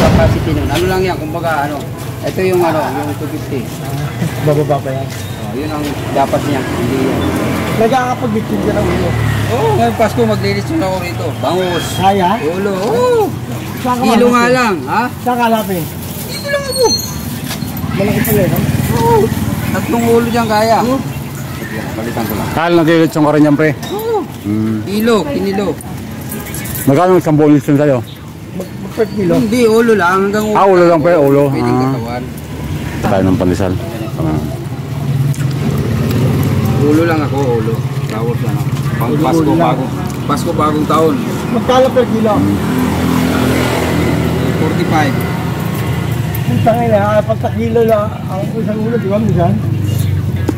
capacity nun. Ano lang yan, kumbaga ano, ito yung ano, yung 250. Bababa pa yan. Oh, yun ang dapat niya, hindi yan. Nagkakapag-bitchin ka ng ulo. Oo, ngayong Pasko maglinis yun ako rito. Bangus. Kaya? Ulo, oo. Kilo nga lang, ha? Saan kalapin? Dito lang ako. Malaki pala yun. Oo. Tatlong ulo dyan kaya. Balitan ko lang. Kala naglilitsong ka rin yan, pre. Oo. Kilo, kinilo. Magkano isang bonus yun sa'yo? Mag-per kilo. Hindi, ulo lang. Hanggang ulo. Ulo lang, pre, ulo. Pwedeng katawan. Tayo ng pandesal. Ulo lang ako, ulo. Tapos ano, pang Pasko bago. Pasko bagong taon. Magkano per kilo? 45. Ang tangin na, pagka kilo lang ang isang ulo, di ba minsan?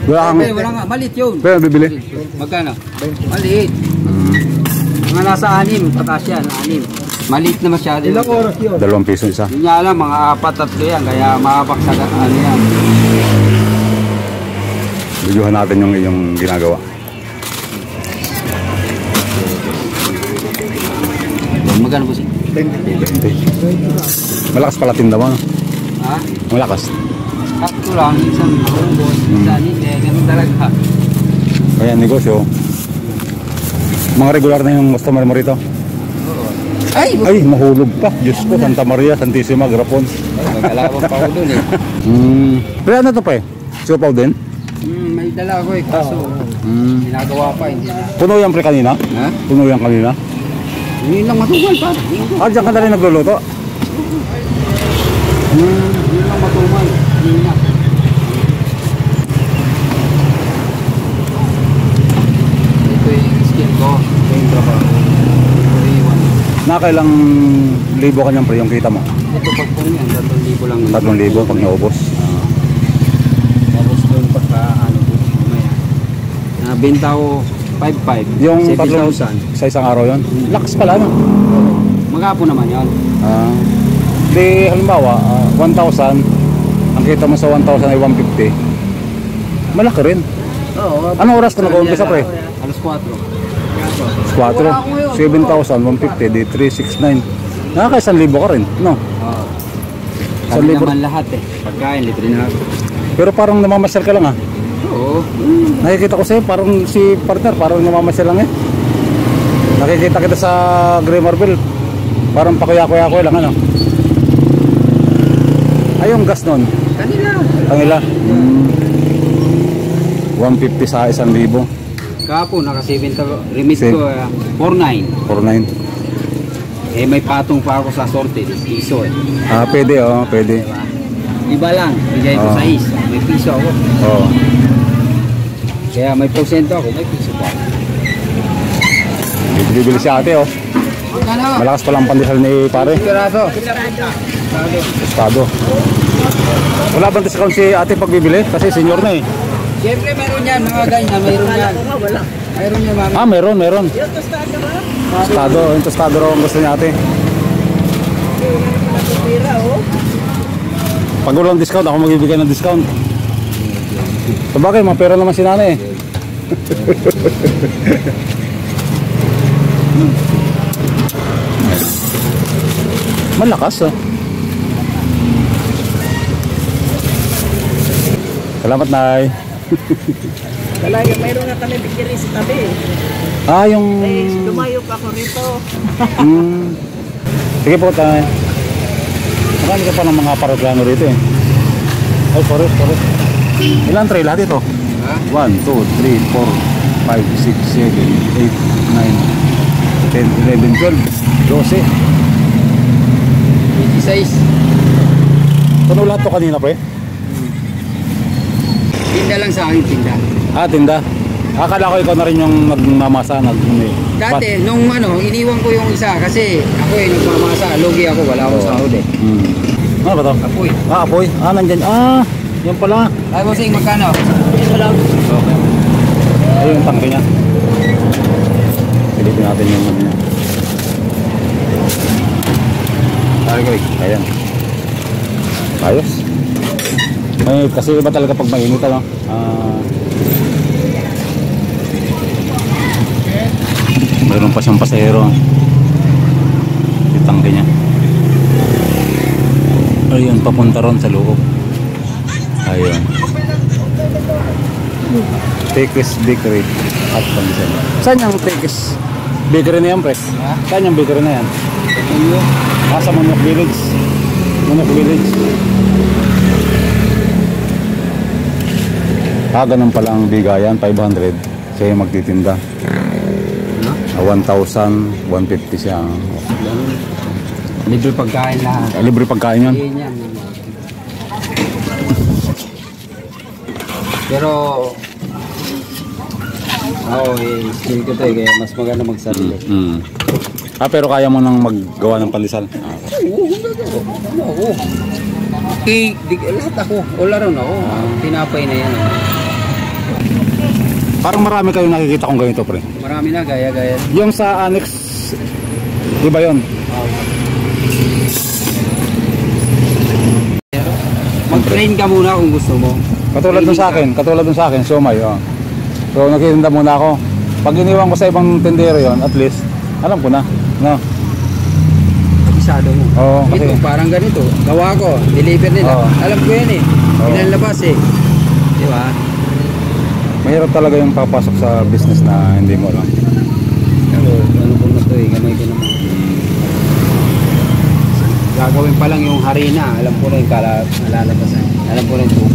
Wala kang... Wala nga, maliit yun. Pero bibili? Magkano? Maliit. Mga nasa 6, pataas yan, 6. Maliit na masyado. Ilang oras yun? 2 piso isa. Hindi niya alam, mga 4-3 yan, kaya makapagsaga, ano yan. Videohan natin yung iyong ginagawa. Magkano po siya? 20. Malakas pala tinda mo, no? Ha? Malakas. Sakto lang, isang boss, isang ganun talaga. Kaya negosyo. Mga regular na yung customer mo rito. Ay! Ay, mahulog pa. Diyos ko, Santa Maria, Santissima, Grapon. Magkalawang pa ako dun eh. Pero ano to pa eh? Siupaw din? May dala ko eh, kaso ginagawa pa, hindi na. Puno yan pre kanina? Ha? Puno yan kanina? Hindi lang matumal pa. Diyan ka na rin nagluluto? Hindi lang matumal. Hindi na. Ito yung skin ko. Ito yung trabaho. Nakailang libo kanyang pre yung kita mo? Ito pag po yan, 3,000 lang. 3,000 pag naubos. Tapos doon pagka ano po, mamaya. Nabenta ko 5,500. Yung 7,000. sa isang araw yon? Lakas pala no? Magapo naman yun. Di halimbawa, 1,000, ang kita mo sa 1,000 ay 150. Malaki rin. Oo. Anong oras ka nag-uumpisa pre? Alas 4. 4, 7,000, 150, di 369. Nakaka 1,000 ka rin, no? Oo. Isang Kami libo. naman lahat eh. Pagkain, libre na ako. Pero parang namamasyal ka lang ah. Oo. Nakikita ko sa'yo, parang si partner, parang namamasyal lang eh. Nakikita kita sa Grey Marble, parang pakuya-kuya lang ano. Ay, yung gas nun? Kanila. Kanila? 150 sa 1,000. Kahapon, naka-7 remit Same. ko 4,900. 4,900. Eh, may patong pa ako sa sorte, piso eh. Pwede oh, pwede. Diba? Iba lang, bigay ko sa is. May piso ako. Oo. Kaya may porsyento ako, may piso pa. Bibili si ate oh. Magkano? Malakas palang pandesal ni pare. Piraso. Estado. Wala bang discount si ate pag bibili? Kasi senior na eh. Siyempre meron yan, mga ganyan, mayroon yan. Mayroon yan, mami. Meron. Yung tostado ba? Tostado, yung tostado raw ang gusto niya ate. Pag walang discount, ako magbibigay ng discount. Sabagay, mga pera naman si nanay eh. Malakas oh. Salamat nay. Talaga, mayroon na kami bikiri sa tabi. Yung... Eh, lumayo pa ako rito. Sige po tayo. Marami ka pa ng mga paroklano rito eh. Ay, forest. Ilan tray lahat ito? 1, 2, 3, 4, 5, 6, 7, 8, 9, 10, 11, 12, 12. 26. Ano lahat to kanina pre? Tinda lang sa akin, tinda. Tinda. Akala ko ikaw na rin yung nagmamasa. Dati, nung iniwan ko yung isa kasi ako nagmamasa. Lugi ako, wala akong sahod eh. Ano ba to? Apoy. Apoy. Nandyan. Yan pala. Ay, bossing, magkano? Okay. Ayun yung tangke niya. Silipin natin yung ano niya. Ayan. Ayos. Kasi iba talaga pag mainit ano. Mayroon pa siyang pasahero. Yung tangke niya. Ayun, papunta ron sa loob. Ayun. Tekes Bakery at Pandesal. Saan yung Tekes Bakery na yan, pre? Saan yung bakery na yan? Sa Manok Village. Manok Village. Ganun palang bigayan, 500. Siya yung magtitinda. 1,000, 150 siya. Libre pagkain lahat. Libre pagkain yan. Yan. Pero skill ko to kaya mas maganda magsarili. Pero kaya mo nang maggawa ng pandesal? Oo. Lahat ako. All around ako. Tinapay na yan. Parang marami kayong nakikita kong ganito, pre. Marami na, gaya-gaya. Yung sa annex, di ba yun? Mag-train ka muna kung gusto mo. Katulad dun sa akin, siomay. So nagtitinda muna ako. Pag iniwan ko sa ibang tindero yon, at least, alam ko na. No? Kabisado mo. Oo, Ito, kasi parang ganito. Gawa ko, deliver nila. Oo. Alam ko yan eh. Pinalabas eh. Di ba? mahirap talaga yung papasok sa business na hindi mo alam. Pero ano po na to eh, gamay ko naman. Gagawin pa lang yung harina, alam ko na yung kalalabasan. Alam ko na yung tuko.